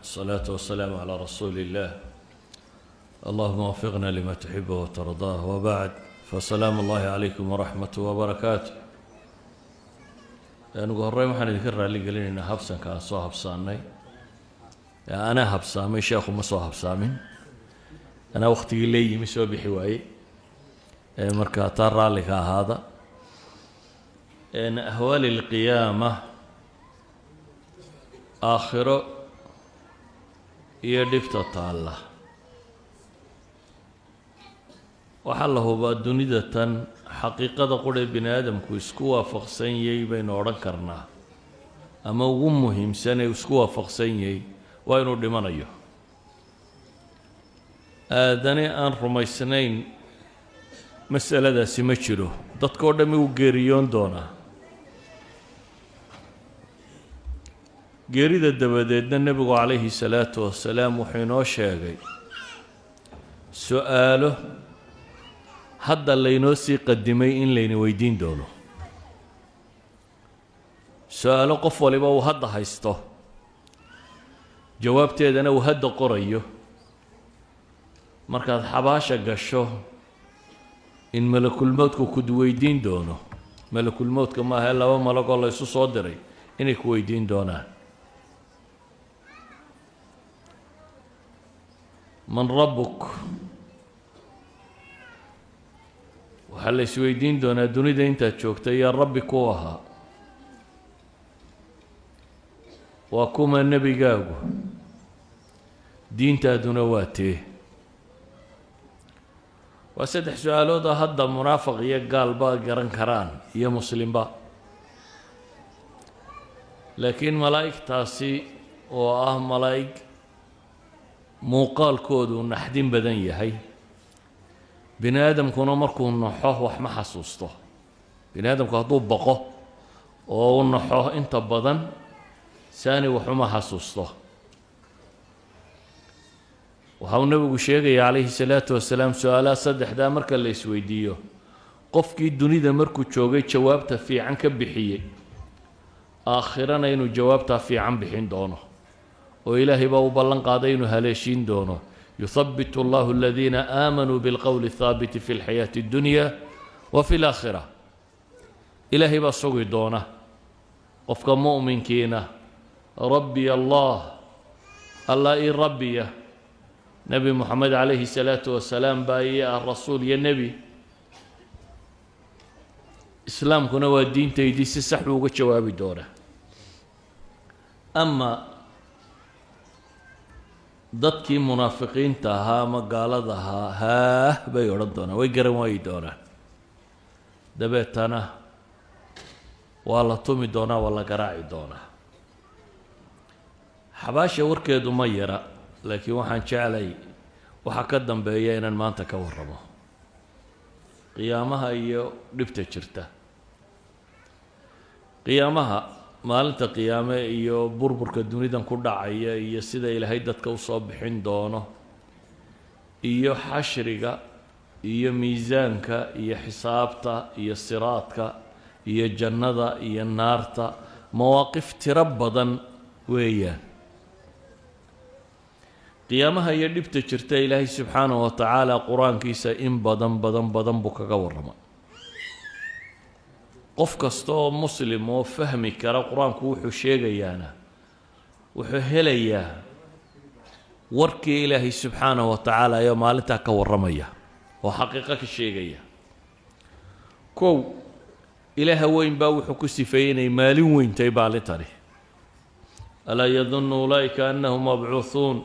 الصلاة والسلام على رسول الله اللهم وفقنا لما تحبه وترضاه وبعد فسلام الله عليكم ورحمة وبركاته أنا قرر ما حنذكر اللي قالين إن حبسا كان صاحب صاني أنا حبسامي شيخ ما صاحب سامين أنا وقتي لي مسوي بحواي مركا ترى لك هذا إن أهوال القيامة آخره يدفت الله وحله بالدنيا حقيقة قول بن آدم كوسكوا فقسين بين أوركرنا أما ومهم سنة يسكوا فقسين وينو دمانيو آدني أن رمي سنين مسألة دا سمجرو دادكو دمي وغيريون دونا geerida dabadeedna nabigu calayhi salaatu wasalaam wuxuu inoo sheegay su'aalo hadda laynoo sii qadimay in layna weydiin doono su'aalo qof waliba uu hadda haysto jawaabteedana uu hadda qorayo markaad xabaasha gasho in malakulmowdku ku weydiin doono malakulmowdka maaha laba malagoo la isu soo diray inay ku weydiin doonaan من ربك وحل يسويدين دونا دوني انت تشوكت يا ربي كوها وكما النبي قاو دين تادونواتي وسدح سؤالو ده هذا مرافق يا قال با قرن كران يا مسلم با لكن ملائك تاسي ملائك muuqaalkoodu naxdin badan yahay bini aadamkuna markuu naxo wax ma xasuusto bini aadamku hadduu baqo oo u naxo inta badan saani waxuma xasuusto waxa uu nabigu sheegay calayhi salaatu wasalaam su'aalaha saddexdaa marka la isweydiiyo qofkii dunida markuu joogay jawaabta fiican ka bixiyey aakhirana inuu jawaabta fiican bixin doono وإلهي باو بلن قادين هلاشين دونه يثبت الله الذين آمنوا بالقول الثابت في الحياة الدنيا وفي الآخرة إلهي بصوي دونه وفق مؤمن كينا ربي الله إن ربي نبي محمد عليه الصلاة والسلام باي الرسول يا النبي إسلام كنا والدين تيدي سسحب وجواب دونه أما dadkii munaafiqiinta ahaa ama gaalada ahaa haah bay odhan doonaan way garan waayi doonaan dabeetana waa la tumi doonaa waa la garaaci doonaa xabaasha warkeedu ma yara laakiin waxaan jeclay waxaa ka dambeeya inaan maanta ka warramo qiyaamaha iyo dhibta jirta qiyaamaha maalinta qiyaame iyo burburka dunidan ku dhacaya iyo sida ilaahay dadka u soo bixin doono iyo xashriga iyo miisaanka iyo xisaabta iyo siraadka iyo jannada iyo naarta mawaaqif tiro badan weeyaan qiyaamaha iyo dhibta jirta ilaahay subxaanahu wa tacaala qur-aankiisa in badan buu kaga warrama qof kasta oo muslim oo fahmi kara qur-aanku wuxuu sheegayaana wuxuu helayaa warkii ilaahay subxaanahu wa tacaala ayaa maalintaa ka warramaya oo xaqiiqo ka sheegaya kow ilaaha weyn baa wuxuu ku sifeeyey inay maalin weyntay maalintani alaa yadunnu ulaa'ika annahum mabcuuhuun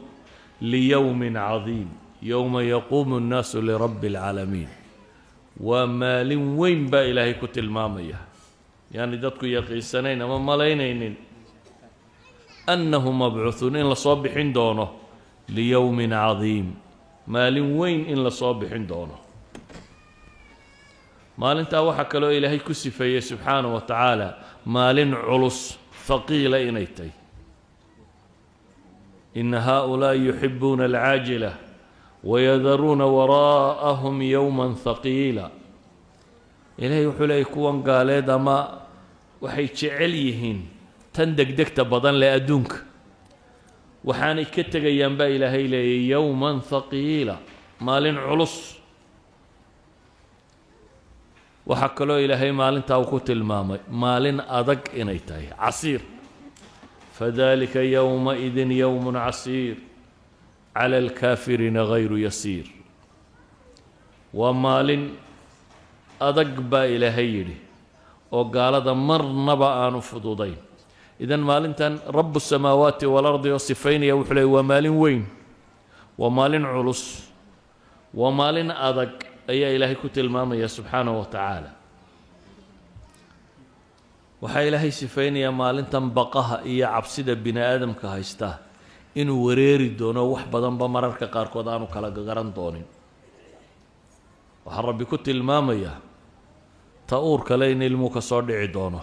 liyowmin cadiim yowma yaquumu annaasu lirabbi alcaalamiin ومالين وين با إلهي كتل مامية يعني دادكو يقيسانين أما ملاينين أنهم مبعوثون إن لصابحين دونه ليوم عظيم مالين وين إن لصابحين دونه مالين تاوحك لو إلهي كسفية سبحانه وتعالى مالين علص ثقيلة إنيتي إن هؤلاء يحبون العاجلة ويذرون وراءهم يوما ثقيلا إلهي وحولي كوان قال ما waxay jecel yihiin tan degdegta badan leh adduunka waxaanay ka tegayaan baa ilaahay leeyay yowman haqiila maalin culus waxaa kaloo ilaahay maalintaa uu ku tilmaamay maalin adag inay tahay casiir fadalika yowmaidin yowmun casiir cala alkaafiriina gayru yasiir waa maalin adag baa ilaahay yidhi oo gaalada marnaba aanu fududayn idan maalintan rabu الsamaawaati waalardi oo sifaynaya wuxuu leey waa maalin weyn waa maalin culus waa maalin adag ayaa ilaahay ku tilmaamaya subxaanaه wa tacaala waxaa ilaahay sifaynayaa maalintan baqaha iyo cabsida bini aadamka haysta inuu wareeri doono wax badanba mararka qaarkood aanu kala garan doonin waxaa rabbi ku tilmaamaya ta uur kale in ilmuhu ka soo dhici doono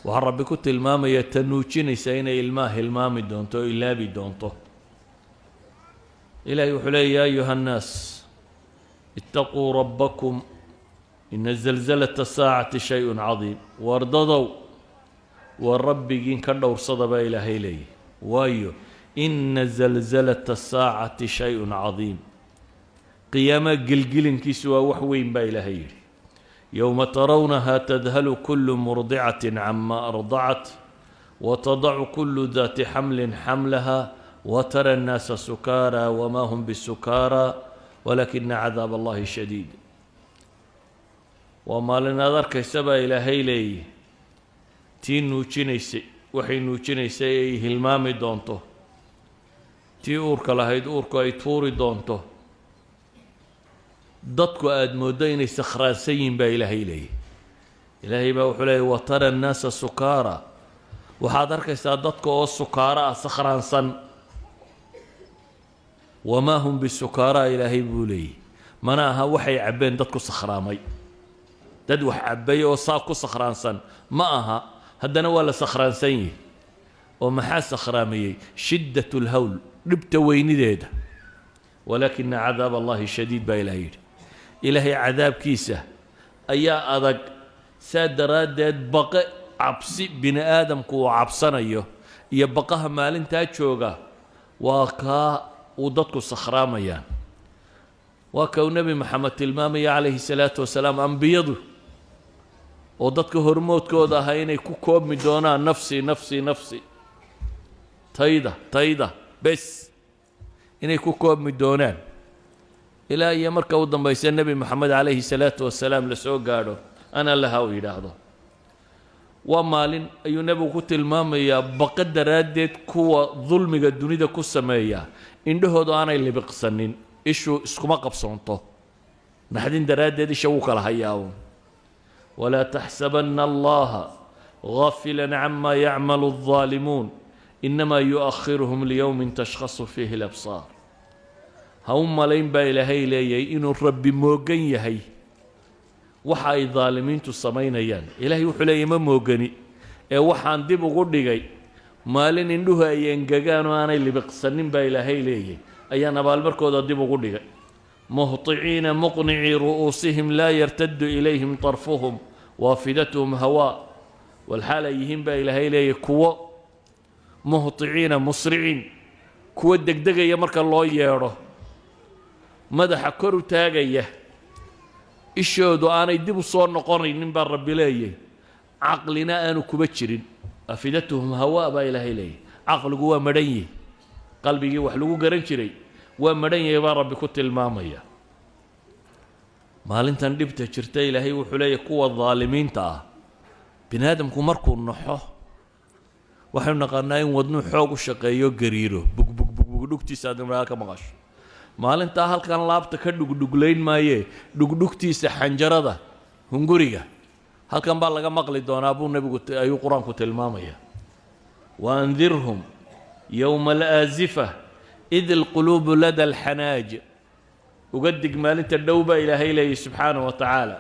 waxaa rabbi ku tilmaamaya ta nuujinaysa inay ilmaha hilmaami doonto o ilaabi doonto ilaahay wuxuu leeya yaa ayuha annaas itaquu rabbakum ina zalzalata saacati shay-un cadiim wardadow waa rabbigiin ka dhowrsada baa ilaahay leeyahy waayo ina zalzalata saacati shay-un cadiim qiyaama gelgelinkiisu waa wax weyn baa ilaahay yidhi yowma tarawnaha tadhalu kulu murdicatin cama ardacat watadacu kulu daati xamlin xamlaha watara annaasa sukaara wama hum bisukaara walakina cadaab allahi shadiid waa maalin aad arkaysa baa ilaahay leeyahy tii nuujinaysay waxay nuujinaysay ay hilmaami doonto tii uurka lahayd uurku ay tuuri doonto dadku aada mooddo inay sakhraansan yihin baa ilaahay leeyahy ilaahay baa wuxuu leeyay watara annaasa sukaara waxaad arkaysaa dadka oo sukaara ah sakhraansan wamaa hum bisukaara ilaahay buu leeyahy mana aha waxay cabbeen dadku sakhraamay dad wax cabbay oo saa ku sakhraansan ma aha haddana waa la sakhraansan yihi oo maxaa sakhraamayey shiddat lhawl dhibta weynideeda walaakina cadaab allahi shadiid baa ilahay yidhi ilaahay cadaabkiisa ayaa adag saa daraaddeed baqe cabsi bini aadamku uu cabsanayo iyo baqaha maalintaa jooga waa kaa uu dadku sakhraamayaan waa ka uu nebi maxamed tilmaamaya calayhi salaatu wasalaam ambiyadu oo dadka hormoodkooda ahaa inay ku koobmi doonaan nafsi nafsi nafsi tayda bes inay ku koobmi doonaan ilaa iyo marka u dambaysa nebi moxamed calayhi salaatu wasalaam la soo gaadho ana laha uu yidhaahdo waa maalin ayuu nebigu ku tilmaamayaa baqa daraaddeed kuwa dulmiga dunida ku sameeya indhahoodu aanay libiqsanin ishu iskuma qabsoonto naxdin daraaddeed isha wuu kala hayaa walaa taxsabanna allaha gaafilan cama yacmalu aldaalimuun inamaa yu'akhiruhum liyowmin tashkhasu fiihi alabsaar ha u malayn baa ilaahay leeyahay inuu rabbi moogan yahay waxa ay daalimiintu samaynayaan ilaahay wuxuu leeyahy ma moogani ee waxaan dib ugu dhigay maalin indhuhu ay engegaan oo aanay libiqsanin baa ilaahay leeyahay ayaan abaalmarkooda dib ugu dhigay muhطiciina muqnicii ru'uusihim laa yartadu ilayhim طarfuhum waafidatuhum hawaa walxaal ay yihiin baa ilaahay leeyahy kuwo muhطiciina musriciin kuwo degdegaya marka loo yeedho madaxa kor u taagaya ishoodu aanay dib u soo noqonaynin baa rabbi leeyahy caqlina aanu kuba jirin afidatuhum hawaa baa ilaahay leeyahy caqligu waa madhan yihi qalbigii wax lagu garan jiray waa madhan yahay baa rabbi ku tilmaamaya maalintan dhibta jirta ilaahay wuxuu leeyahy kuwa daalimiinta ah bini aadamku markuu naxo waxaynu naqaanaa in wadnuu xoog u shaqeeyo gariiro bugbug dhugtiisa aad imraha ka maqasho maalintaa halkan laabta ka dhugdhuglayn maayee dhugdhugtiisa xanjarada hunguriga halkan baa laga maqli doonaa buu nebigu ayuu qur-aanku tilmaamaya waandirhum yowma alaazifa id alquluubu lada alxanaaj uga dig maalinta dhow baa ilaahay leeyahy subxaanahu wa tacaala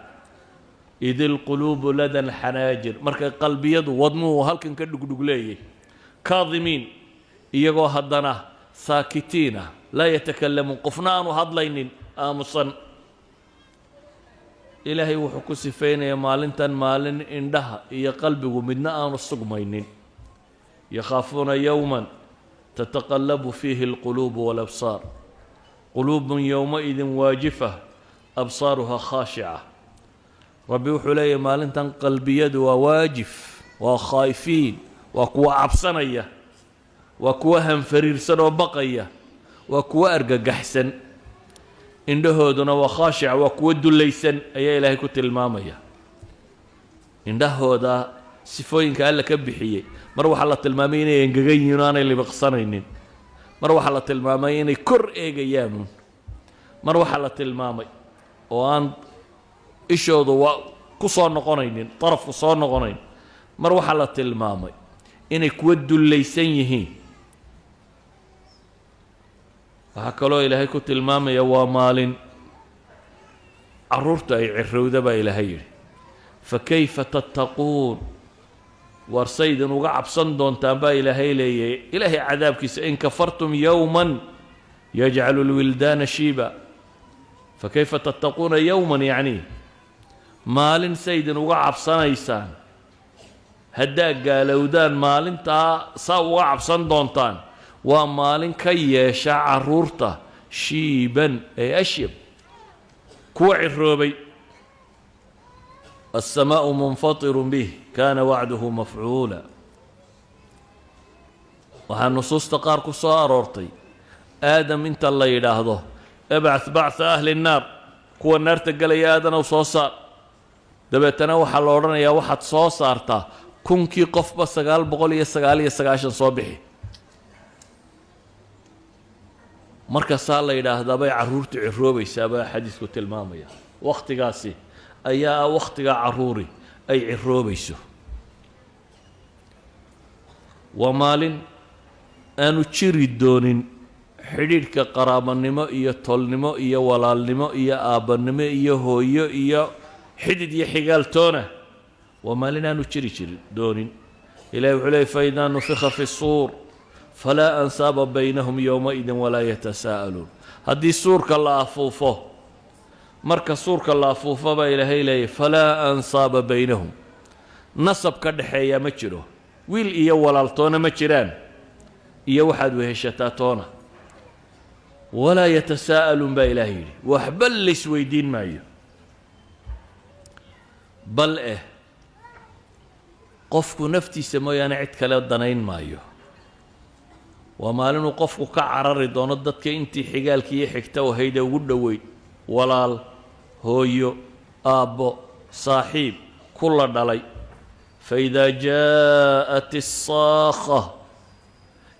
id alquluubu lada alxanaajir markay qalbiyadu wadnuhu halkan ka dhugdhugleeyay kaadimiin iyagoo haddana saakitiina laa yatakalamuun qofna aanu hadlaynin aamusan ilaahay wuxuu ku sifaynayaa maalintan maalin indhaha iyo qalbigu midna aanu sugmaynin yakhaafuuna yowman تتقلب فيه القلوب والأبصار قلوب يومئذ واجفة أبصارها خاشعة ربي وحلي مالنتن قلبي وواجف وخايفين وكوا عبسنية وكوا هم فريرسن وبقية وكوا أرقى حسن إنده هودنا وخاشع وكوا دليسن أي إلهي كنت المامية إنده هودا سفوين كألا كبحيي مروح الله تلمامين ينققين يوناني اللي بقصانين مروح الله تلمامين كر إيقيامون مروح الله تلمامي وأن إشهدوا كصان نقونين طرف كصان نقونين مروح الله تلمامي إنك ودوا اللي سنيه وحكالو إلهي كنت المامي يوا مال عرورت أي عرودة با إلهي فكيف تتقون ورسيد وقعب صندون تنبا إلهي لي إلهي عذابك إن كفرتم يوما يجعل الولدان شيبا فكيف تتقون يوما يعني مال سيد وقعب صنيسان هداك قالوا دان مال انت وقعب صندون تان ومال كي يشع عرورته شيبا أي أشيب كوع الروبي السماء منفطر به كان وعده مفعولا وهالنصوص تقارك صارورتي آدم انت الله يلاهضه ابعث بعث أهل النار كو النار تقل يا آدم وصوصار دبتنا وحا لورنا يا واحد صوصارتا كنكي قف بس قال بقول يسقاشن صبحي markaas la yiraahdaa bay caruurtu ciroobaysaa xadiisku tilmaamaya waqtigaasi ayaa waqtiga caruuri ay ciroobayso wamaalin aanu jiri doonin xidhiidhka qaraabanimo iyo tolnimo iyo walaalnimo iyo aabanimo iyo hooyo iyo xidid iyo xigaaltoona wamaalin aanu jiri doonin ilaahay wuxuu leeyahay fa idaa nufikha fi suur فلا أنساب بينهم يومئذ ولا يتساءلون هذه سورة الله أفوفه مركز سورة الله أفوفه بإلهي لي فلا أنساب بينهم نصب كدحية مجره ويل إيا والالتونا مجران إيا واحد وهشتاتونا ولا يتساءلون بإلهي وحبل سويدين معي بل قفك نفتي سمويا نعد كلا الدنين معي ومالن قفك كعرر دون الددك انتي حقالكي حكتا وهيدا ودوي ولال هويو ابو صاحب كل دلي فإذا جاءت الصاخة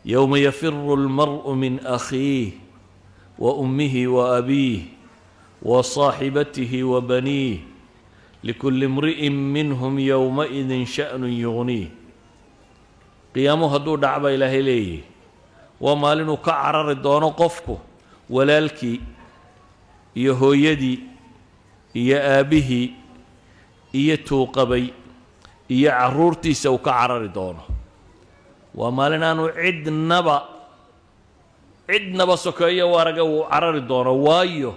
يوم يفر المرء من أخيه وأمه وأبيه وصاحبته وبنيه لكل امرئ منهم يومئذ شأن يغنيه قيامه هدو دعبا إلهي ليه ومالنو كعرر دون قفكو ولالكي يهويدي يا أبيه يتوقبي يا عرورتي سو كعرر دونه ومالنا نو عد نبا سكايا ورقة وعرر دونه وايو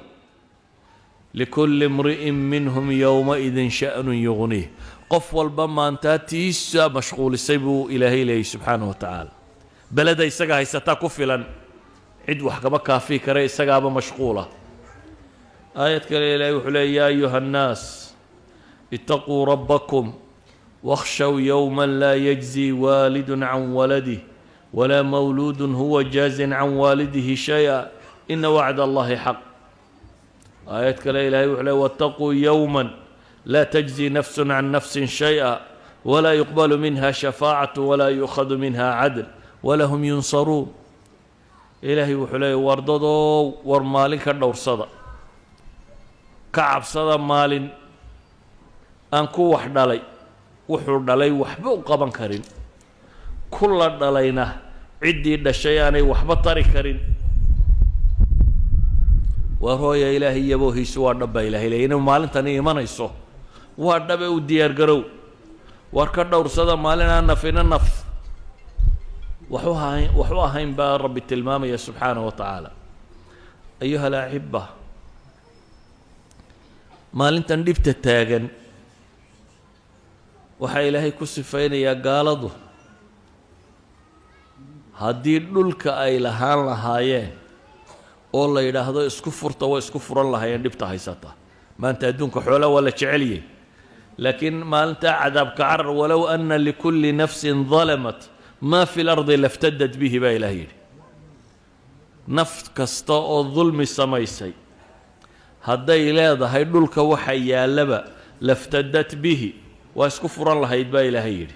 لكل امرئ منهم يومئذ شأن يغنيه قف والبما انت تيسا مشغول السيبو إلهي لي سبحانه وتعالى بلد يسقى هيستا كفلا عد وحكما كافي كري يسقى مشغولة آية كريلة يحلي يا أيها الناس اتقوا ربكم واخشوا يوما لا يجزي والد عن ولده ولا مولود هو جاز عن والده شيئا إن وعد الله حق آية كريلة يحلي واتقوا يوما لا تجزي نفس عن نفس شيئا ولا يقبل منها شفاعة ولا يؤخذ منها عدل ولا هم ينصرون إلهي وحلي ورددو ورمالين كدور صدا كعب صدا مالين أنكو وحدالي وحدالي وحبو قبان كرين كل دالينا عدي دشياني وحبطاري كرين وهو يا إلهي يبوهي سوى دبا إلهي لأنه مالين تاني إيمان يسو وهدبا وديار قرو واركدور صدا مالين أنا فينا النفس وحوها هين با رب التلمام سبحانه وتعالى أيها الأحبة مالين تندبت التاغن وحا إلهي كسفين يا قالضو haddii dhulka ay lahaan lahaayeen oo la yidhaahdo isku furta way isku furan lahaayeen dhibta haysata maanta adduunka xoolaa waa la jeceliyey laakiin maalintaa cadaabka carar walow anna likulli nafsin dalamat maa fi lardi laftadat bihi baa ilaah yidhi naf kasta oo dulmi samaysay hadday leedahay dhulka waxa yaallaba laftadat bihi waa isku furan lahayd baa ilaahay yidhi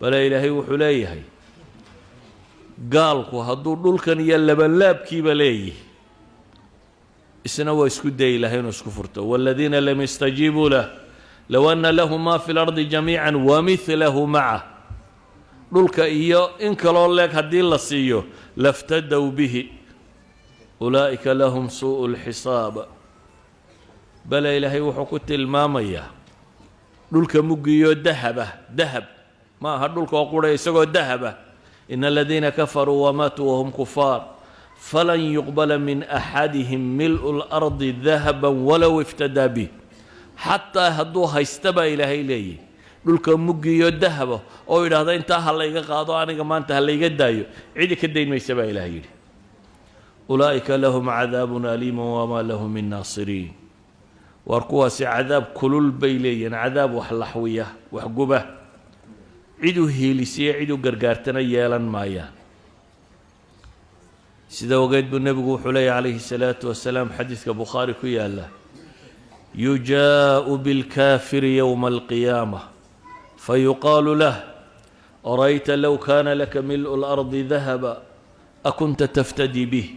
bale ilaahay wuxuu leeyahay gaalku hadduu dhulkan iyo labanlaabkiiba leeyihi isna waa isku dayi lahay inuu isku furto waaladiina lam yastajiibuu lah low anna lahu maa fi lardi jamiican wamidlahu macah dhulka iyo in kaloo leeg haddii la siiyo laftadow bihi ulaa'ika lahum suu'u lxisaab bale ilaahay wuxuu ku tilmaamayaa dhulka muggiyo dahab ma aha dhulka oo qura isagoo dahaba in aladiina kafaruu wamaatuu wahum kufaar falan yuqbala min axadihim mil'u lardi dahaban walow iftadaa bih xataa hadduu haysta baa ilaahay leeyahy dhulka muggiyo dahaba oo yidhaahda intaa ha layga qaado aniga maanta ha layga daayo cidi ka dayn maysa baa ilahay yidhi ulaa'ika lahum cadaabun aliimun wamaa lahum min naasiriin waar kuwaasi cadaab kulul bay leeyihiin cadaab wax laxwiya wax guba cid u hiilisiya cid u gargaartana yeelan maayaan sida ogeed buu nebigu wuxuu leeyahy calayhi salaatu wasalaam xadiidka bukhaari ku yaalla yujaa'u bilkaafiri yowma alqiyaama fayuqaalu lah arayta low kaana laka mil'u lardi dahaba akunta taftadii bih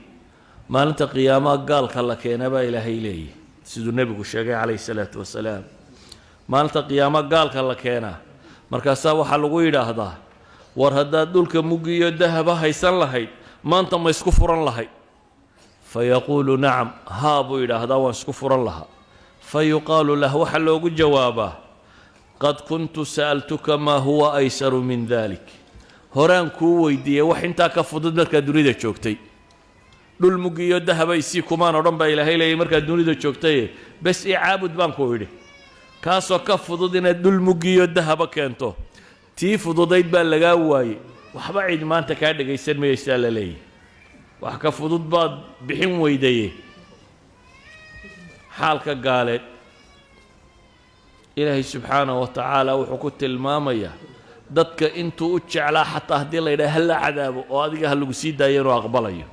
maalinta qiyaamaha gaalka la keena baa ilaahay leeyahy siduu nebigu sheegay calayhi salaatu wasalaam maalinta qiyaamaha gaalka la keenaa markaasaa waxaa lagu yidhaahdaa war haddaad dhulka muggiyo dahaba haysan lahayd maanta ma isku furan lahayd fayaquulu nacam haa buu yidhaahdaa waan isku furan lahaa fayuqaalu lah waxaa loogu jawaabaa qad kuntu sa'altuka maa huwa aysaru min dalik horaan kuu weydiiyey wax intaa ka fudud markaad dunida joogtay dhul muggiyo dahaba isii kumaan odhan baa ilaahay leeyay markaad dunida joogtaye bes ii caabud baan ku idhi kaasoo ka fudud inaad dhul muggiyo dahaba keento tii fududayd baa lagaa waayey waxba cid maanta kaa dhegaysan mayaysaa la leeyahy wax ka fudud baad bixin weydaye xaalka gaaleed ilaahay subxaanahu wa tacaala wuxuu ku tilmaamayaa dadka intuu u jeclaa xataa haddii la yidhaha hala cadaabo oo adiga ha lagu sii daayo inuu aqbalayo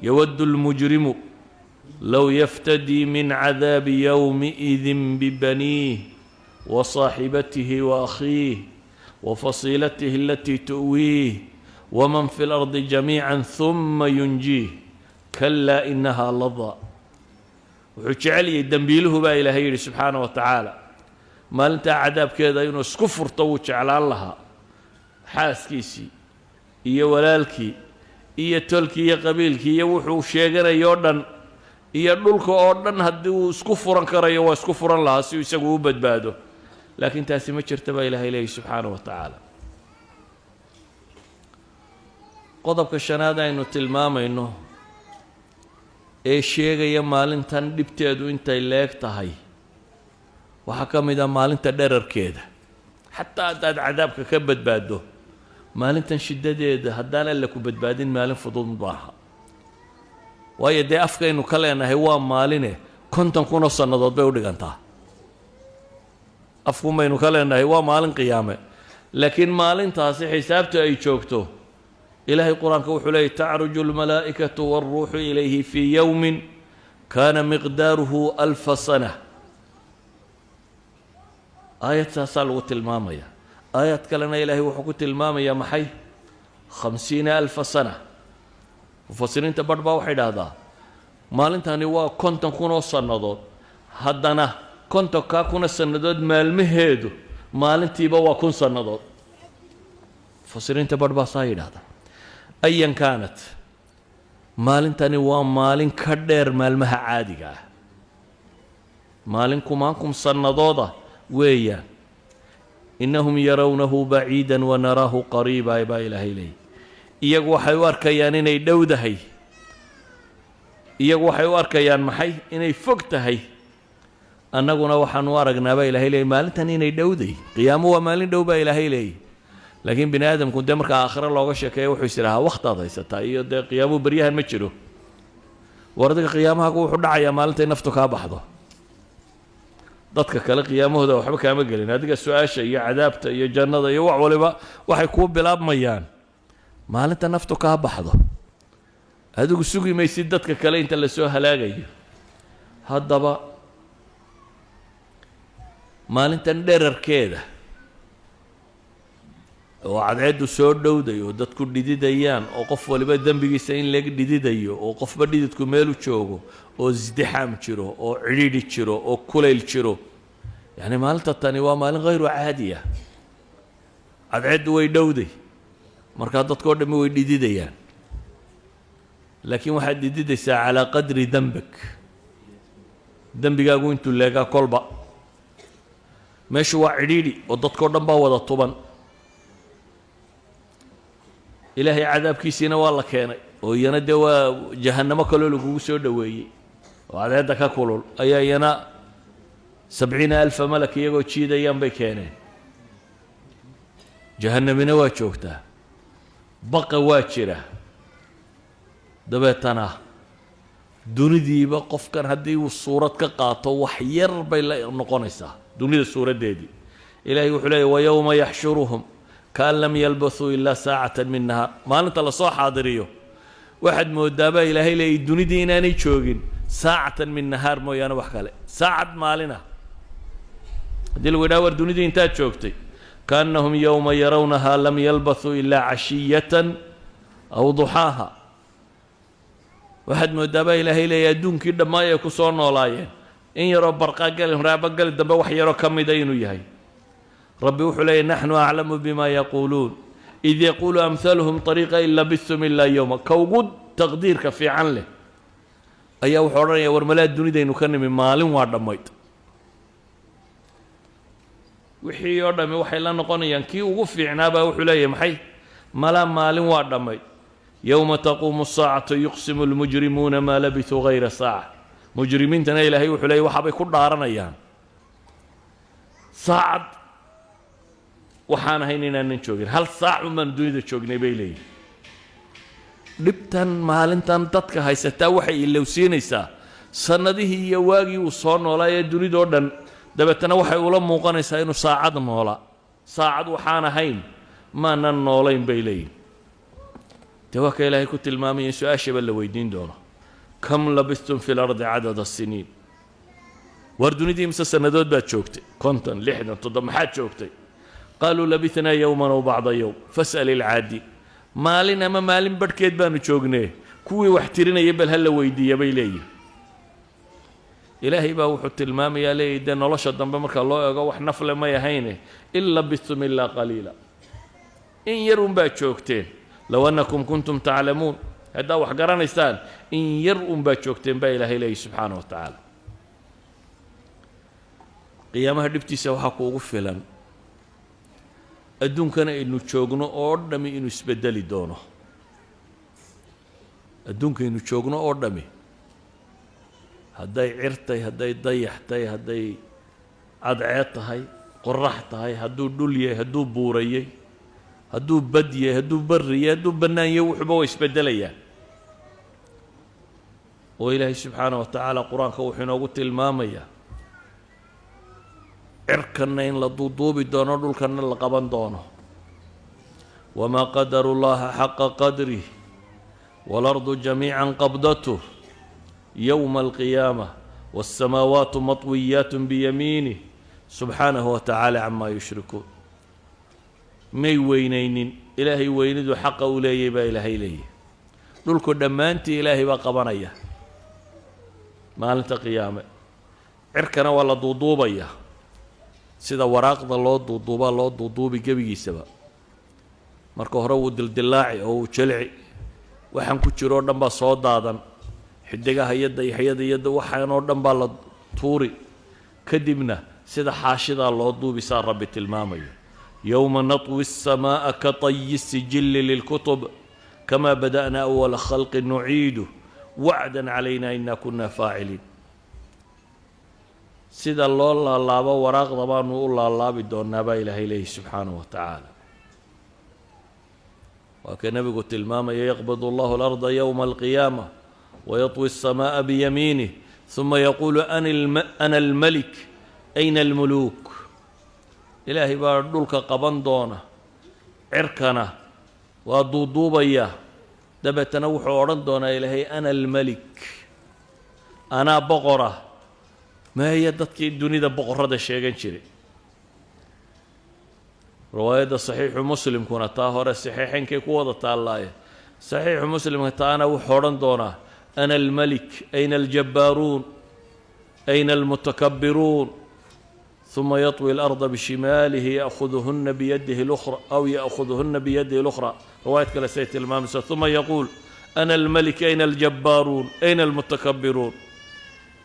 yawaddu lmujrimu low yaftadii min cadaabi yowmiidin bibaniih wasaaxibatihi waakhiih wafasiilatihi alatii tu'wiih waman fi lardi jamiican huma yunjiih kalaa inahaa ladaa wuxuu jecel yahay dembiiluhu baa ilaahay yidhi subxaana wa tacaala maalintaa cadaabkeeda inuu isku furto wuu jeclaan lahaa xaaskiisii iyo walaalkii iyo tolkii iyo qabiilkii iyo wuxuu sheeganayoo dhan iyo dhulka oo dhan haddii uu isku furan karayo waa isku furan lahaa si uu isagu u badbaado laakiin taasi ma jirta baa ilaahay leeyahy subxaana wa tacaala qodobka shanaad aynu tilmaamayno ee sheegaya maalintan dhibteedu intay leeg tahay waxaa ka mid ah maalinta dherarkeeda xataa haddaad cadaabka ka badbaaddo maalintan shiddadeeda haddaan alla ku badbaadin maalin fudud maaha waayo dee afkaynu ka leenahay waa maaline 50,000 sannadood bay u dhigantaa afkun baynu ka leenahay waa maalin qiyaame laakiin maalintaasi xisaabta ay joogto ilaahay qur-aanka wuxuu leeyay tacruju almalaa'ikatu waalruuxu ilayhi fii yowmin kaana miqdaaruhu 1000 sana aayadtaasaa lagu tilmaamaya aayad kalena ilaahay wuxuu ku tilmaamayaa maxay 50,000 sana mufasiriinta badh baa waxay dhahdaa maalintani waa 50,000 sannadood haddana 50,000 sannadood maalmaheedu maalintiiba waa 1,000 sannadood mufasiriinta badh baa saa yidhahdaa ayan kaanat maalintani waa maalin ka dheer maalmaha caadiga ah maalin 10,000 sannadooda weeyaan innahum yarawnahu baciidan wanaraahu qariiba baa ilaahay leeyay iyagu waxay u arkayaan inay dhowdahay iyagu waxay u arkayaan maxay inay fog tahay annaguna waxaan u aragnaa baa ilaahay leeyay maalintan inay dhowday qiyaamo waa maalin dhow baa ilaahay leeyay laakiin bini aadamku dee markaa aakhiro looga sheekeeya wuxuu is idhahaa wakhtaad haysataa iyo dee qiyaamuhu beryahan ma jiro war adiga qiyaamahaagu wuxuu dhacayaa maalintay naftu kaa baxdo dadka kale qiyaamahooda waxba kaama gelin adiga su-aasha iyo cadaabta iyo jannada iyo wax waliba waxay kuu bilaabmayaan maalinta naftu kaa baxdo adigu sugi maysid dadka kale inta la soo halaagayo haddaba maalintan dherarkeeda oo cadceeddu soo dhowday oo dadku dhididayaan oo qof waliba dembigiisa in laga dhididayo oo qofba dhididku meelu joogo oo isdixaam jiro oo cidhiidhi jiro oo kulayl jiro yacni maalinta tani waa maalin hayru caadiya cadceeddu way dhowday markaa dadkao dhammi way dhididayaan laakiin waxaad dhididaysaa calaa qadri dembik dembigaagu intuu leegaa kolba meeshu waa cidhiidhi oo dadkao dhan baa wada tuban ilaahay cadaabkiisiina waa la keenay oo iyana dee waa jahannamo kaloo lagugu soo dhoweeyey oo cadceedda ka kulul ayaa iyana 70,000 malak iyagoo jiidayaan bay keeneen jahannamina waa joogtaa baqa waa jira dabeetana dunidiiba qofkan haddii uu suurad ka qaato wax yar bay la noqonaysaa dunida suuraddeedii ilaahay wuxuu leeyahy wayowma yaxshuruhum kaan lam yalbathuu ilaa saacatan min nahaar maalinta lasoo xaadiriyo waxaad moodaabaa ilaahay leeyay dunidii inaanay joogin saacatan min nahaar mooyaane wax kale saacad maalina haddii lagu yidhaha war dunidii intaad joogtay kaannahum yowma yarawnahaa lam yalbathuu ilaa cashiyatan aw duxaaha waxaad moodaabaa ilaahay leeyay adduunkii dhammaay ay ku soo noolaayeen in yaroo barqaagali raabagali dambe wax yaroo ka mida inuu yahay rabbi wuxuu leeyahy naxnu aclamu bima yaquuluun id yaquulu amhaluhum طariiqa in labistum ilaa yowma ka ugu taqdiirka fiican leh ayaa wuxuu odhanaya war malaa dunidaynu ka nimi maalin waa dhammayd wixii oo dhammi waxay la noqonayaan kii ugu fiicnaabaa wuxuu leeyahy maxay malaa maalin waa dhammayd yowma taquumu saacatu yuqsimu lmujrimuuna maa labisuu hayra saaca mujrimiintana ilaahay wuxuu leeyahy waxaabay ku dhaaranayaan saacad waxaan ahayn inaanan joogin hal saac unbaan dunida joognay bay leeyihin dhibtan maalintan dadka haysataa waxay ilowsiinaysaa sannadihii iyo waagii uu soo noolaa ee dunidoo dhan dabeetana waxay ula muuqanaysaa inuu saacad noolaa saacad waxaan ahayn maanan noolayn bay leeyihin dee waa ka ilaahay ku tilmaamaya in su-aashaba la weydiin doono kam labistum fi lardi cadada siniin war dunidii imse sannadood baad joogtay 50 60 70 maxaad joogtay qaaluu labithnaa yowman aw bacda yowm fas'al ilcaadiin maalin ama maalin badhkeed baanu joognee kuwii wax tirinaya bal ha la weydiiya bay leeyihin ilaahay baa wuxuu tilmaamayaa leeyahy dee nolosha dambe marka loo eego wax nafle may ahayne in labistum ilaa qaliila in yar unbaad joogteen low annakum kuntum taclamuun haddaa wax garanaysaan in yar unbaad joogteen baa ilaahay leeyahy subxaana wa tacaala qiyaamaha dhibtiisa waxaa kuugu filan adduunkana aynu joogno oo dhammi inuu isbedeli doono adduunkaynu joogno oo dhammi hadday cir tahay hadday dayax tahay hadday cadceed tahay qorax tahay hadduu dhul yahay hadduu buurayay hadduu bad yahay hadduu barri yahay hadduu bannaan yahay wuxuuba waa isbedelayaan oo ilaahay subxaana wa tacaala qur-aanka wuxuu inoogu tilmaamayaa cirkanna in la duuduubi doono dhulkanna la qaban doono wamaa qadaru llaha xaqa qadrih waalardu jamiican qabdatuh yowma alqiyaamah waاsamaawaatu matwiyaat biyamiinih subxaanahu wa tacaala camaa yushrikuun may weynaynin ilaahay weynidu xaqa u leeyay baa ilaahay leeyahy dhulku dhammaantii ilaahay baa qabanaya maalinta qiyaame cirkana waa la duuduubaya sida waraaqda loo duuduubaa loo duuduubi gebigiisaba marka hore wuu dildilaaci oo uu jelici waxaan ku jiro oo dhan baa soo daadan xidigaha iyo dayaxyada iyo waxaan oo dhan baa la tuuri kadibna sida xaashidaa loo duubisaa rabbi tilmaamayo yowma natwi الsamaaءa ka طayi الsijili lilkutub kamaa bada'na awala khalqi nuciidu wacda calayna ina kuna faaciliin sida loo laalaabo waraaqda baanu u laalaabi doonaa baa ilaahay leeyahy subxaanahu wa tacaala وكان نبي قلت الماما يقبض الله الأرض يوم القيامة ويطوي السماء بيمينه ثم يقول أنا الملك أين الملوك إلهي باردولك قبندونا عركنا ودودوبيا دبت نوح ورندونا إلهي أنا الملك أنا بقرة ما هي دتك الدنيا بقرة ده شيء شري رواية صحيح مسلم كنا طاهر الصحيحين كي قوة الله صحيح مسلم كتانا وحورندونا أنا الملك أين الجبارون أين المتكبرون ثم يطوي الأرض بشماله يأخذهن بيده الأخرى أو يأخذهن بيده الأخرى رواية كلاسية المامسة ثم يقول أنا الملك أين الجبارون أين المتكبرون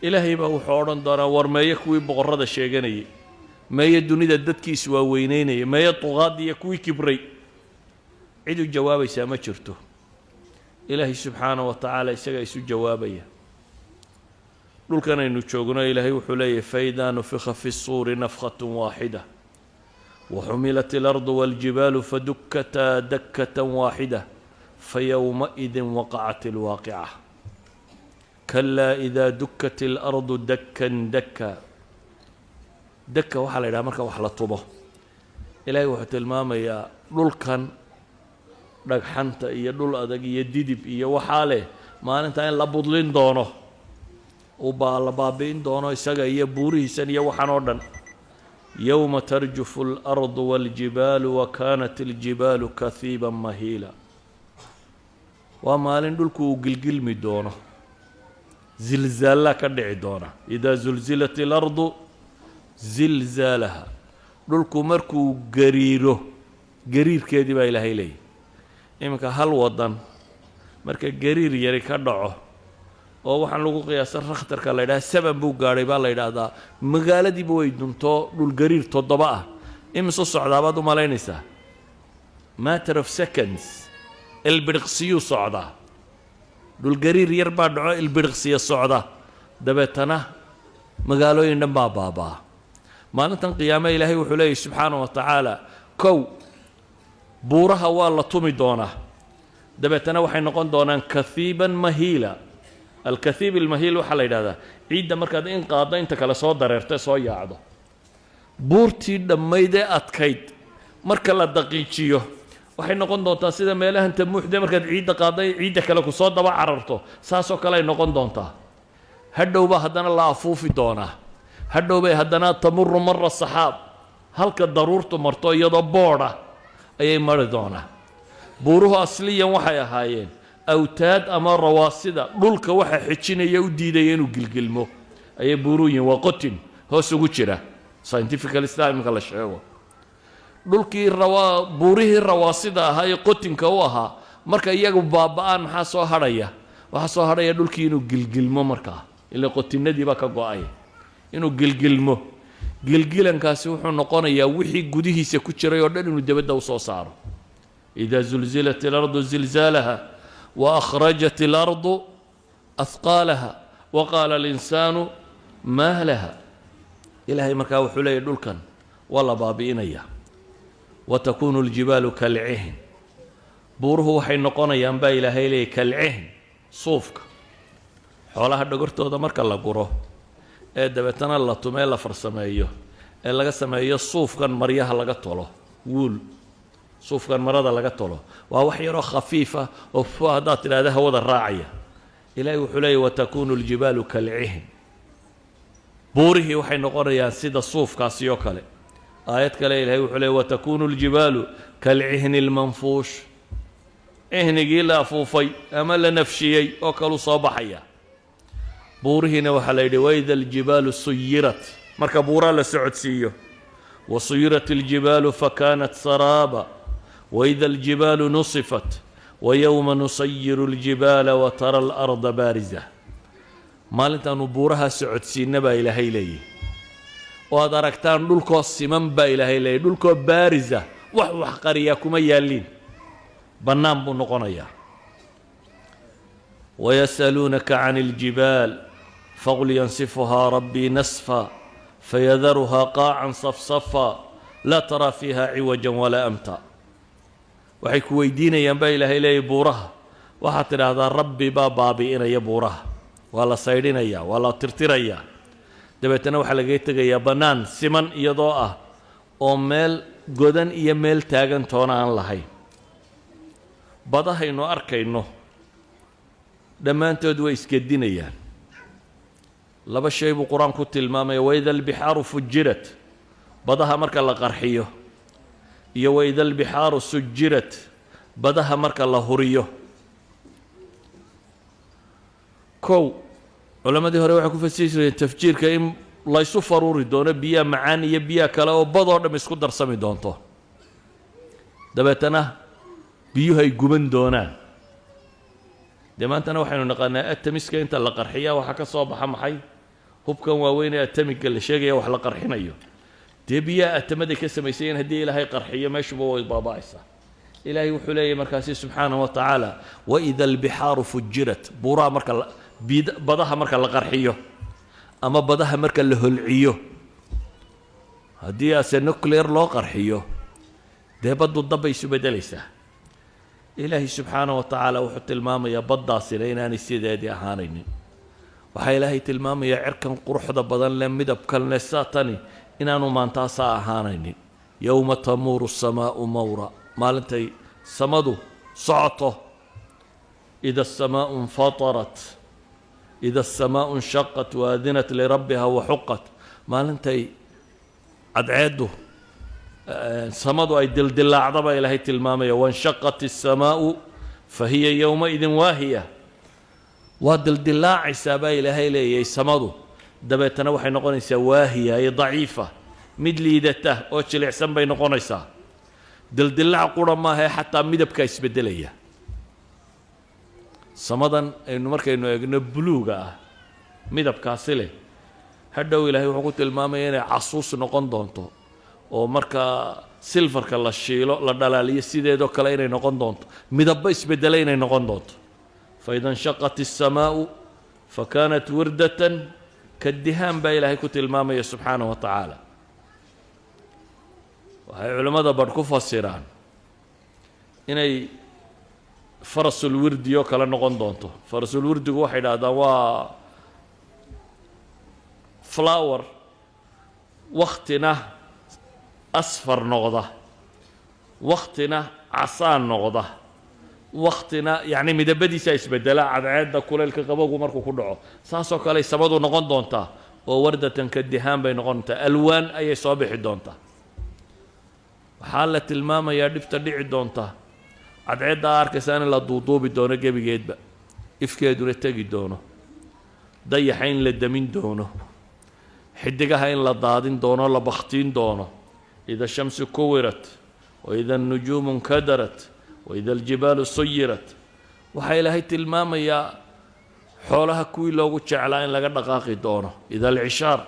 إلهي بهو حورندونا ورما يكوي بغرد الشيغاني ما يدوني ددتكي سوا وينيني ما يطغاد يكوي كبري عيدو الجواب يسامى شرته إلهي سبحانه وتعالى يسقى يسو جوابيا لول كان ينشوغنا إلهي وحلي فإذا نفخ في الصور نفخة واحدة وحملت الأرض والجبال فدكتا دكة واحدة فيومئذ وقعت الواقعة كلا إذا دكت الأرض دكا دكا دكا وحلا إلى مركا وحلا طبه إلهي وحت الماما يا لول كان dhagxanta iyo dhul adag iyo didib iyo waxaa leh maalinta in la budlin doono la baabi'in doono isaga iyo buurihiisan iyo waxaan oo dhan yawma tarjufu al-ardu wal-jibaalu wa kaanat al-jibaalu kathiiban mahiila waa maalin dhulku uu gilgilmi doono zilzaala ka dhici doona idaa zulzilat al-ardu zilzaalaha dhulku markuu gariiro gariirkeedii baa ilaahay leeyahay iminka hal wadan marka gariir yari ka dhaco oo waxaan lagu qiyaasay rakhtarka la yiraahdo saban buu gaaray baa la yiraahdaa magaaladiiba way dunto dhul gariir 7 ah imso socdaabaad u malaynaysaa matter of seconds ilbirqsiyu socda dhul gariir yar baa dhaco ilbirqsiya socda dabeetana magaalooyin dhan baa baabaa maalintan qiyaamaha ilaahay wuxuu leeyahay subxaanahu wa tacaala kow buuraha waa la tumi doonaa dabeetana waxay noqon doonaan kathiiban mahiila alkathiib almahiil waxaa la yidhahdaa ciidda markaad in qaaddo inta kale soo dareerta soo yaacdo buurtii dhammayd ee adkayd marka la daqiijiyo waxay noqon doontaa sida meelahan tamuuxde markaad ciidda qaadday ciidda kale ku soo daba cararto saasoo kale ay noqon doontaa hadhowbaa haddana la afuufi doonaa hadhowbay haddana tamuru mara saxaab halka daruurtu marto iyadoo boodha ayay mari doonaa buuruhu asliyan waxay ahaayeen awtaad ama rawaasida dhulka waxa xijinaya u diidaya inuu gilgilmo ayay buuruhu yihiin waa qotin hoos ugu jira scientifical islamka la sheego dhulkii buurihii rawaasida ahaa ee qotinka u ahaa marka iyagu baaba'aan maxaa soo hadhaya waxaa soo hadhaya dhulkii inuu gilgilmo markaa ilaa qotinadii baa ka go'ay inuu gilgilmo gilgilankaasi wuxuu noqonayaa wixii gudihiisa ku jiray oo dhan inuu dibadda u soo saaro idaa zulzilat al-ardu zilzaalaha wa akhrajat al-ardu athqaalaha wa qaala al-insaanu maa laha ilaahay markaa wuxuu leeyahay dhulkan waa la baabi'inayaa wa takuunu al-jibaalu kalcihn buuruhu waxay noqonayaan baa ilaahay leeyahay kalcihn suufka xoolaha dhogortooda marka la guro ee dabeetana la tumee la farsameeyo ee laga sameeyo suufkan maryaha laga tolo wuul suufkan marada laga tolo waa wax yaroo khafiifa oo haddaad tidhaahda hawada raacaya ilaahay wuxuu leeyahy watakuunu aljibaalu kalcihn buurihii waxay noqonayaan sida suufkaasi oo kale aayad kale ilaahay wuxuu leeyahy watakuunu aljibaalu kalcihni almanfuush cihnigii la afuufay ama la nafshiyey oo kalu soo baxaya buurihiina waxaa la yidhi waida aljibaalu suyirat marka buuraa la socodsiiyo wasuyirat aljibaalu fakanat saraaba waida aljibaalu nusifat wayowma nusayiru aljibaala watara alarda baariza maalintaanu buuraha socodsiinna baa ilaahay leeyahy oo aad aragtaan dhulkoo siman baa ilaahay leeyahy dhulkoo baarisa wax qariyaa kuma yaalliin bannaan buu noqonayaa ويسألونك عن الجبال فقل ينسفها ربي نسفا فيذرها قاعا صفصفا لا ترى فيها عوجا ولا أمتا waxay ku weydiinayaan baa ilaahay leeyahy buuraha waxaad tidhaahdaa rabbi baa baabi'inaya buuraha waa la saydhinayaa waa la tirtirayaa dabeetana waxaa lagaga tegayaa bannaan siman iyadoo ah oo meel godan iyo meel taagan toona aan lahayn badahaynu arkayno dhammaantood way isgedinayaan laba shay buu qur-aanku tilmaamaya waida albixaaru fujirat badaha marka la qarxiyo iyo waida albixaaru sujirat badaha marka la huriyo kow culammadii hore waxay ku fasiri jireen tafjiirka in laysu faruuri doono biyaha macaan iyo biyaha kale oo badoo dham isku darsami doonto dabeetana biyuhu ay guban doonaan dee maantana waxaynu naqaanaa atamiska inta la qarxiyaa waxaa ka soo baxa maxay hubkan waaweyn ee atamiga la sheegaya wax la qarxinayo dee biyaha atamaday ka samaysayeen haddii ilaahay qarxiyo meeshuba way baaba'aysaa ilaahay wuxuu leeyahy markaasi subxaanahu wa tacaala waida albixaaru fujirat buuraha marka badaha marka la qarxiyo ama badaha marka la holciyo haddii ase nuclear loo qarxiyo dee baddu dabbay isu beddelaysaa ilaahay subxaanahu wa tacaala wuxuu tilmaamayaa baddaasina inaanay sideedii ahaanaynin waxaa ilaahay tilmaamayaa cirkan quruxda badan leh midabkan leh saatani inaanu maantaasaa ahaanaynin yowma tamuuru asamaa'u mawra maalintay samadu socoto ida asamaa'u infatarat ida asamaa'u inshaqat waadinat lirabbiha waxuqat maalintay cadceeddu samadu ay dildilaacda baa ilaahay tilmaamaya wanshaqat الsamaa'u fahiya yowmaidin waahiya waa dildilaacaysaa baa ilaahay leeyahay samadu dabeetana waxay noqonaysaa waahiya ay daciifa mid liidata oo jilicsan bay noqonaysaa dildilaac qura maahae xataa midabkaa isbeddelaya samadan aynu markaynu eegno buluuga ah midabkaasi leh hadhow ilaahay wuxuu ku tilmaamaya inay casuus noqon doonto oo marka silfarka la shiilo la dhalaaliyo sideedoo kale inay noqon doonto midabba isbeddelay inay noqon doonto faida inshaqat الsamaa'u fakanat wirdatan kadihaan baa ilaahay ku tilmaamaya subxaanahu wa tacaala waxay culimmada badh ku fasiraan inay farasulwirdi oo kale noqon doonto farasulwirdigu waxay idhahdaan waa flower waktina asfar noqda waktina casaan noqda waktina yacni midabadiisa isbedela cadceedda kuleylka qabowgu markuu ku dhaco saasoo kale samadu noqon doontaa oo wardatan ka dihaan bay noqon doontaa alwaan ayay soo bixi doontaa waxaa la tilmaamayaa dhibta dhici doonta cadceedda arkaysaa in la duuduubi doono gebigeedba ifkeeduna tegi doono dayaxa in la damin doono xidigaha in la daadin doono la bakhtiin doono ida shamsu kuwirat waida annujuumu nkadarat waida aljibaalu suyirat waxaa ilaahay tilmaamayaa xoolaha kuwii loogu jeclaa in laga dhaqaaqi doono ida alcishaar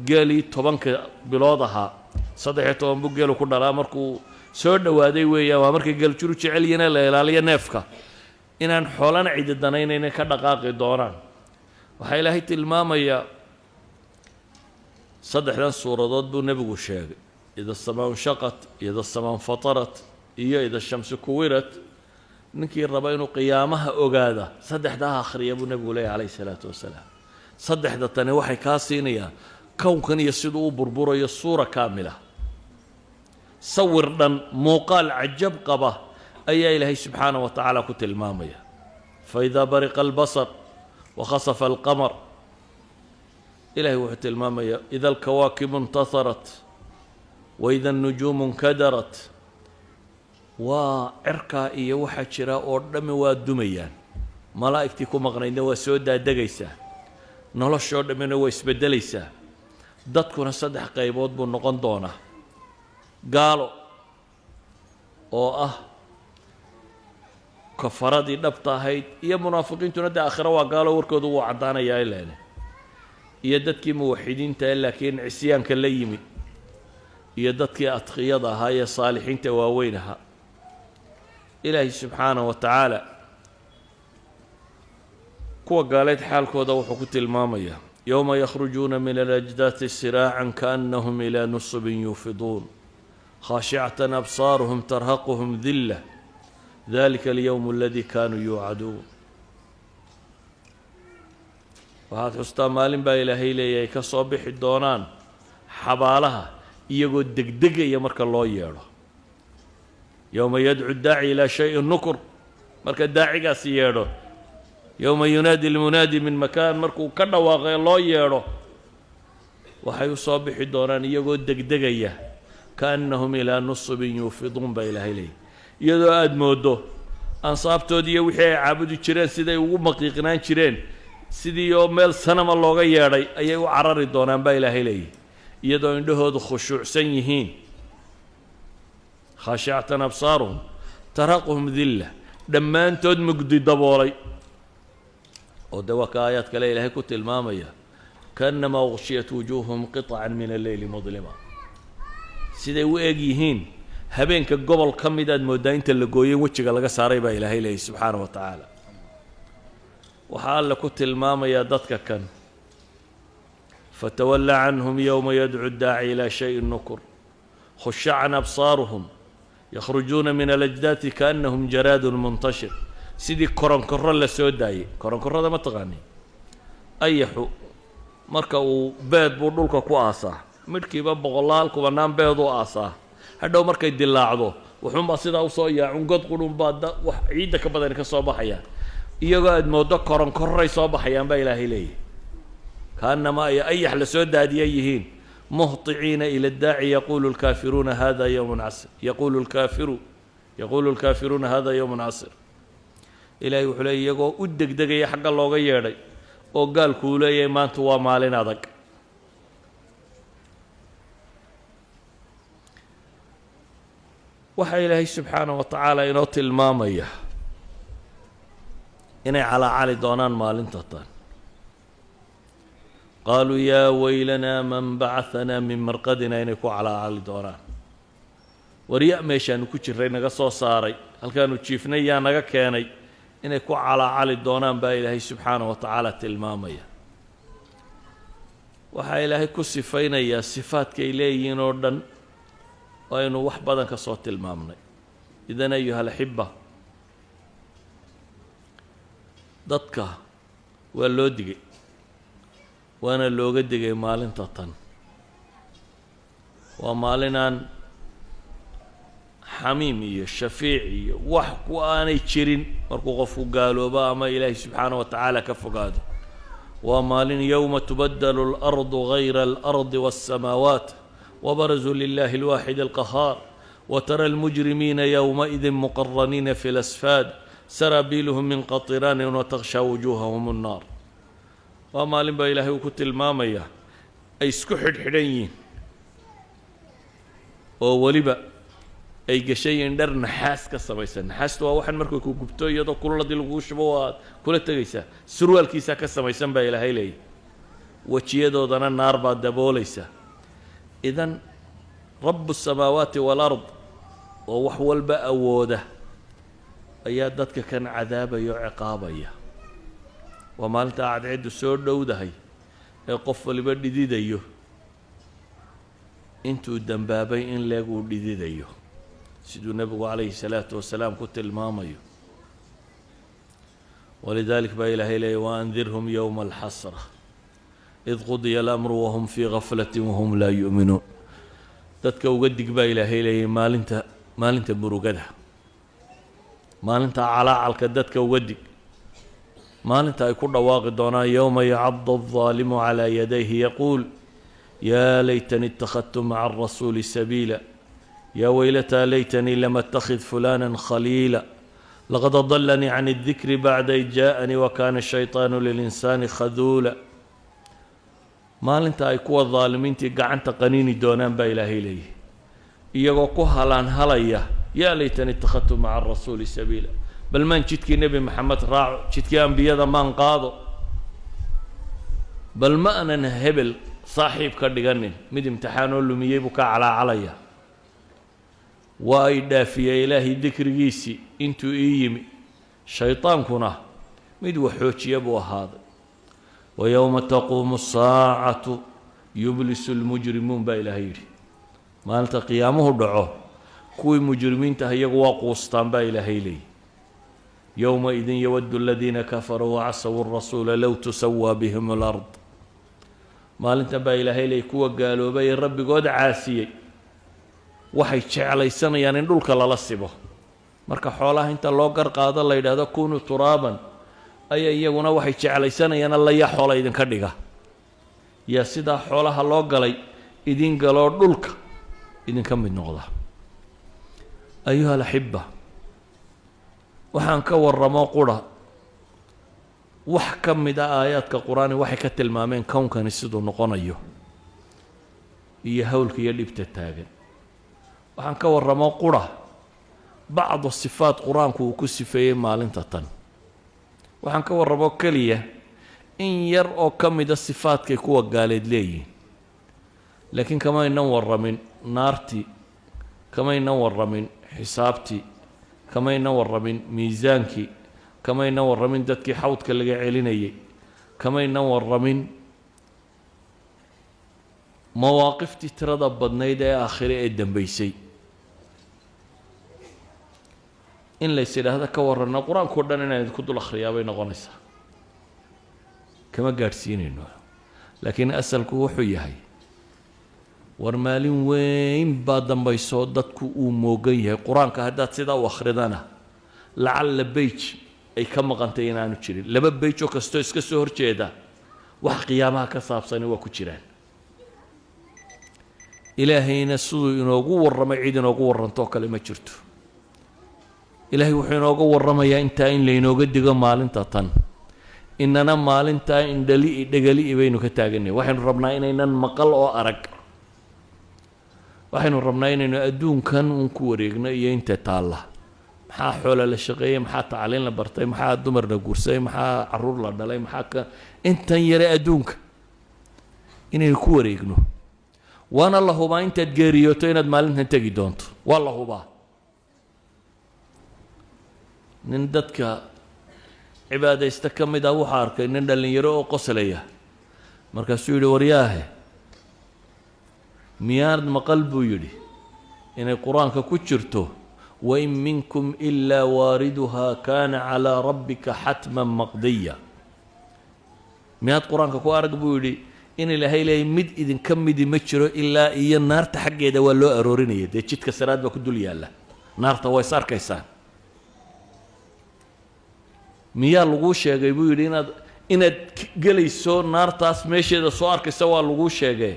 geelii 10 bilood ahaa 13 buu geelu ku dhalaa markuu soo dhowaaday weeyaan waa markay geeljuru jecel yihiin la ilaaliyo neefka inaan xoolana cidi danaynayna ka dhaqaaqi doonaan waxaa ilaahay tilmaamayaa saddexdan suuradood buu nebigu sheegay ida asamaa inshaqat ida asamaa infatarat iyo ida shamsu kuwirat ninkii raba inuu qiyaamaha ogaada saddexdaa akhriya buu nebigu leeyahy calayhi salaatu wasalaam saddexda tani waxay kaa siinayaan kownkan iyo siduu u burburayo suura kaamila sawir dhan muuqaal cajab qaba ayaa ilaahay subxaanahu wa tacaala ku tilmaamaya faidaa bariqa albasar wakhasafa alqamar ilaahay wuxuu tilmaamaya ida alkawaakibu intaharat waida annujuumu nkadarat waa cirkaa iyo waxaa jira oo dhammi waa dumayaan malaa'igtii ku maqnaydna waa soo daadegaysaa noloshoo dhammina waa isbeddelaysaa dadkuna 3 qaybood buu noqon doonaa gaalo oo ah kafaradii dhabta ahayd iyo munaafiqiintuna dee aakhiro waa gaalo warkoodu wuu caddaanayaa ilaane iyo dadkii muwaxidiinta laakiin cisyaanka la yimid iyo dadkii adqiyada ahaa ee saalixiinta waaweyn ahaa ilaahay subxaanahu wa tacaala kuwa gaaleed xaalkooda wuxuu ku tilmaamayaa yowma yakhrujuuna min alajdaati siraacan kaannahum ilaa nusubin yuufiduun khaashicatan absaaruhum tarhaquhum dilla ذلك اليوم الذي كانوا يوعدون waxaad xustaa maalin baa ilaahay leeyahay ka soo bixi doonaan xabaalaha iyagoo degdegaya marka loo yeedho yowma yadcu daaci ilaa shayin nukur marka daacigaasi yeedho yowma yunaadi lmunaadi min makaan markuu ka dhawaaqee loo yeedho waxay u soo bixi doonaan iyagoo degdegaya kaannahum ilaa nusubin yuufiduun baa ilaahay leeyahay iyadoo aada mooddo ansaabtoodii iyo wixii ay caabudi jireen siday ugu maqiiqnaan jireen sidii oo meel sanama looga yeedhay ayay u carari doonaan baa ilaahay leeyahy iyadoo indhahoodu khushuucsan yihiin khaashicatan absaaruhum taraquhum dilla dhammaantood mugdi daboolay oo de waa ka aayaad kale ilaahay ku tilmaamaya kaannamaa ughshiyat wujuuhum qiطcan min alleyli mudlima siday u eg yihiin habeenka gobol ka mid aad mooddaa inta la gooyey wejiga laga saaray baa ilaahay leeyahy subxaana wa tacaala waxaa alle ku tilmaamayaa dadka kan fatawalla canhum yowma yadcu daaci ilaa shayin nukur khushacan absaaruhum yakhrujuuna min alajdaati kaannahum jaraadun muntashir sidii koronkorro la soo daayey koronkorrada ma taqaani ayaxu marka uu beed buu dhulka ku aasaa midhkiiba boqolaal kubanaan beed u aasaa hadhow markay dilaacdo wuxuunbaa sidaa usoo yaacun god qudhunbaa wax ciidda ka badani ka soo baxayaan iyagoo aada mooddo koronkorray soo baxayaan baa ilaahay leeyahy kaannamaa ay ayax la soo daadiya yihiin muhطiciina ila daaci yaquulu lkaafiruuna hada yowmun casir yaquulu lkaafiruuna hada yowmun casir ilaahay wuxuu leeyay iyagoo u degdegaya xagga looga yeedhay oo gaalku uu leeyahay maanta waa maalin adag waxaa ilaahay subxaanaه wa tacaala inoo tilmaamaya inay calaacali doonaan maalinta tan qaaluu yaa weylanaa man bacahanaa min marqadina inay ku calaacali doonaan warya meeshaanu ku jirray naga soo saaray halkaanu jiifnay yaa naga keenay inay ku calaacali doonaan baa ilaahay subxaanaه wa tacaala tilmaamaya waxaa ilaahay ku sifaynayaa sifaadkay leeyihiin oo dhan oo aynu wax badan ka soo tilmaamnay idan ayuha alaxiba dadka waa loo digay waana looga digay maalinta tan waa maalinaan xamiim iyo shafiic iyo wax ku aanay jirin markuu qofku gaaloobo ama ilaahay subxaanaه wa tacaala ka fogaado waa maalin yowma tubadalu اlardu gayra اlardi wالsamaawaat وبرزوا لله الواحد القهار وترى المجرمين يومئذ مقرنين في الأسفاد سرابيلهم من قطران وتغشى وجوههم النار وما لنبا إلهي وكت المامية أي سكحد حدين وولبا أي قشي در نحاس كسميسا نحاس توا واحد مركو كوكبتو يدو كل دي الغوش بواد كل تغيسا سروال كيسا كسميسا با إلهي لي وچيدو دانا النار با دبوليسا إذن رب السماوات والأرض ووح والبا أوده أيا دتك كان عذابا يعقابا وما أنت عاد عد السور دودهي يقف لبدي دي ديو انتو الدنبابي إن لاقوا دي ديو سيدو النبي عليه الصلاة والسلام كنت الماميو ولذلك با إلهي لي وأنذرهم يوم الحسرة إذ قضي الأمر وهم في غفلة وهم لا يؤمنون dadka uga dig baa ilaahay leeyay maalinta burugada maalinta calaacalka dadka uga dig maalinta ay ku dhawaaqi doonaan yowma yacaddu الظaalimu calىa yadayhi yaquul yaa laytani اtakhadtu maca الrasuuli sabiila yaa weylataa laytanii lam attakhid fulana khaliila laqad adalanii can الdikri bacda id jaaءanii wakana الshayطaanu lilinsaani khaduula maalinta ay kuwa daalimiintii gacanta qaniini doonaan baa ilaahay leeyahy iyagoo ku halaan halaya yaa laytani ittakhadtu maca arasuuli sabiila bal maan jidkii nebi maxamed raaco jidkii ambiyada maan qaado bal ma anan hebel saaxiib ka dhiganin mid imtixaanoo lumiyey buu ka calaacalaya waa ay dhaafiyey ilaahay dikrigiisii intuu ii yimi shaydaankuna mid waxoojiya buu ahaaday ويوم تقوم الساعة يبلس المجرمون با إلهي يري مالتا قيامه دعوه كوي مجرمين تهيق واقوستان با إلهي لي يومئذ يود الذين كفروا وعصوا الرسول لو تسوى بهم الأرض maalintan baa ilaahay lay kuwa gaaloobay rabbigood caasiyey waxay jeclaysanayaan in dhulka lala sibo marka xoolaha inta loo gar qaado la yidhaahdo kunu turaaban ayaa iyaguna waxay jeclaysanayaan alla yaa xoola idinka dhiga yaa sidaa xoolaha loo galay idin galoo dhulka idinka mid noqda ayuha alaxiba waxaan ka warramo qura wax ka mid ah aayaadka qur-aani waxay ka tilmaameen kownkani siduu noqonayo iyo hawlka iyo dhibta taagan waxaan ka warramo qura bacdu sifaat qur-aanku uu ku sifeeyey maalinta tan waxaan ka warramo keliya in yar oo ka mida sifaadkay kuwa gaaleed leeyihiin laakiin kamaynan warramin naartii kamaynan warramin xisaabtii kamaynan warramin miisaankii kamaynan warramin dadkii xawdka laga celinayay kamaynan warramin mawaaqiftii tirada badnayd ee aakhire ee dambaysay in lays idhaahdo ka warranno qur-aankao dhan inaan idinku dul akhriyaa bay noqonaysaa kama gaadhsiinayno laakiin asalku wuxuu yahay war maalin weyn baa dambaysoo dadku uu moogan yahay qur-aanka haddaad sidaa u akhridana lacalla beyj ay ka maqantay inaanu jirin laba beyj oo kastoo iska soo horjeeda wax qiyaamaha ka saabsani waa ku jiraan ilaahayna siduu inoogu warramay cid inoogu warrantoo kale ma jirto ilaahay wuxuu inooga warramayaa intaa in laynooga digo maalinta tan inana maalintaa indhali-i dhegali'i baynu ka taaganay waxaynu rabnaa inaynan maqal oo arag waxaynu rabnaa inaynu adduunkan uun ku wareegno iyo inta taalla maxaa xoola la shaqeeyey maxaa tacliin la bartay maxaa dumar la guursaday maxaa caruur la dhalay maxaa ka intan yare adduunka inaynu ku wareegno waana la hubaa intaad geeriyooto inaad maalintan tegi doonto waa la hubaa nin dadka cibaadaysta ka mid ah waxaa arkay nin dhallinyaro oo qoslaya markaasuu yidhi waryaahe miyaanad maqal buu yidhi inay qur-aanka ku jirto wain minkum ilaa waariduhaa kaana calaa rabbika xatman maqdiya miyaad qur-aanka ku arag buu yidhi in ilaahay leeyay mid idinka midi ma jiro ilaa iyo naarta xaggeeda waa loo aroorinaya dee jidka saraad baa ku dul yaalla naarta waa is arkaysaan miyaa laguu sheegay buu yidhi inaad gelayso naartaas meesheeda soo arkaysa waa laguu sheegay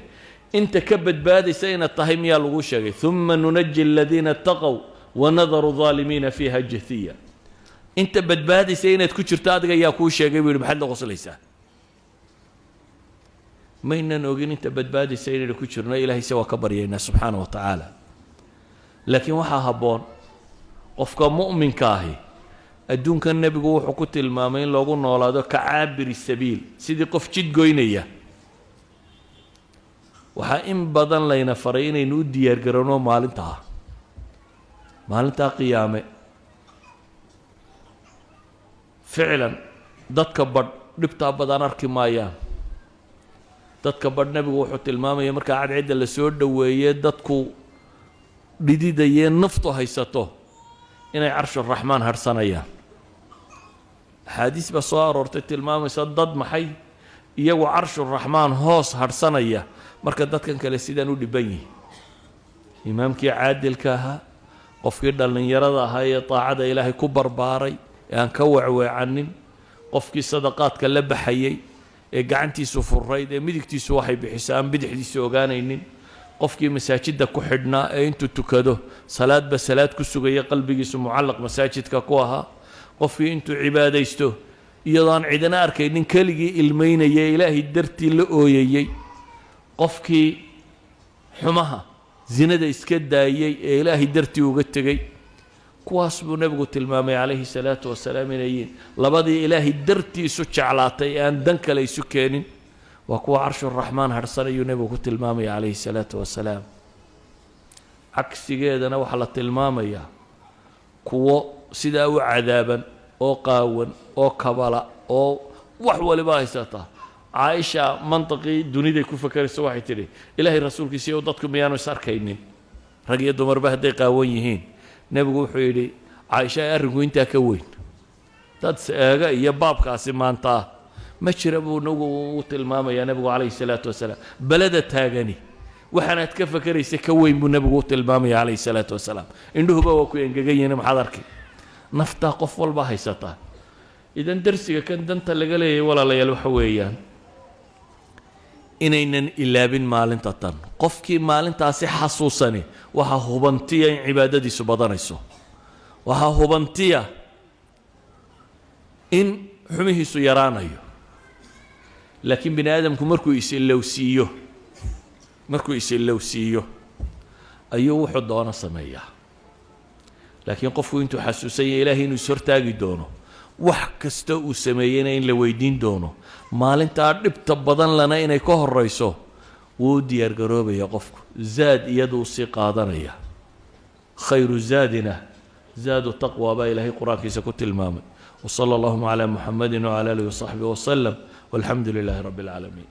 inta ka badbaadaysa inaad tahay miyaa laguu sheegay uma nunaji aladiina ataqow wanadaru aalimiina fiiha jathiya inta badbaadaysa inaad ku jirto adiga ayaa kuu sheegay buu yidhi maxaad la qoslaysaa maynan ogin inta badbaadaysa inaynu ku jirno ilaahayse waa ka baryaynaa subxaana wa tacaala laakiin waxaa habboon qofka mu'minka ahi adduunkan nebigu wuxuu ku tilmaamay in loogu noolaado ka caabiri sabiil sidii qof jid goynaya waxaa in badan layna faray inaynu u diyaargarowno maalintaa qiyaame ficlan dadka badh dhibtaa badan arki maayaan dadka badh nebigu wuxuu tilmaamaya markaa cadcidda la soo dhoweeye dadku dhididayee naftu haysato inay carshuraxmaan hadhsanayaan axaadiis baa soo aroortay tilmaamaysa dad maxay iyagu carshuraxmaan hoos hadhsanaya marka dadkan kale sidaan u dhibban yihin imaamkii caadilka ahaa qofkii dhallinyarada ahaa ee daacada ilaahay ku barbaaray ee aan ka wecweecanin qofkii sadaqaadka la baxayey ee gacantiisu furayd ee midigtiisu waxay bixiso aan bidixdiisa ogaanaynin qofkii masaajidda ku xidhnaa ee intuu tukado salaadba salaad ku sugaya qalbigiisu mucallaq masaajidka ku ahaa qofkii intuu cibaadaysto iyadoo aan cidina arkaynin keligii ilmaynaya ee ilaahay dartii la ooyayey qofkii xumaha zinada iska daayey ee ilaahay dartii uga tegey kuwaas buu nebigu tilmaamay calayhi salaatu wasalaam inay yihiin labadii ilaahay dartii isu jeclaatay ee aan dan kale isu keenin waa kuwa carshuraxmaan hadhsanayuu nebigu ku tilmaamaya calayhi salaatu wasalaam cagsigeedana waxaa la tilmaamayaa kuwo sidaa u cadaaban oo qaawan oo kabala oo wax waliba haysataa caaisha mantiqii duniday ku fakerayso waxay tidhi ilaahay rasuulkiisa iyo dadku miyaanu is arkaynin rag iyo dumarba hadday qaawan yihiin nebigu wuxuu yidhi caaisha arrinku intaa ka weyn dad eega iyo baabkaasi maanta ma jira buu nagu u tilmaamayaa nebigu calayhi salaatu wasalaam beleda taagani waxaanaad ka fakeraysa ka weyn buu nebigu u tilmaamaya calayhi salaatu wasalaam indhuhuba waa ku engegan yihiin maxaad arkay naftaa qof walba haysataa idan darsiga kan danta laga leeyahay walaalayaal waxa weeyaan inaynan ilaabin maalinta tan qofkii maalintaasi xasuusani waxaa hubantiya in cibaadadiisu badanayso waxaa hubantiya in xumihiisu yaraanayo laakiin bini aadamku markuu is-ilowsiiyo ayuu wuxuu doono sameeyaa laakiin qofku intuu xasuusan yahay ilaahay inuu is-hortaagi doono wax kasta uu sameeyeyna in la weydiin doono maalintaa dhibta badan lana inay ka horayso wuu u diyaargaroobaya qofku zaad iyaduu sii qaadanaya khayru zaadina zaadu taqwa baa ilaahay qur-aankiisa ku tilmaamay وصلى اللهم على محمد وعلى آله وصحبه وسلم والحمد لله رب العالمين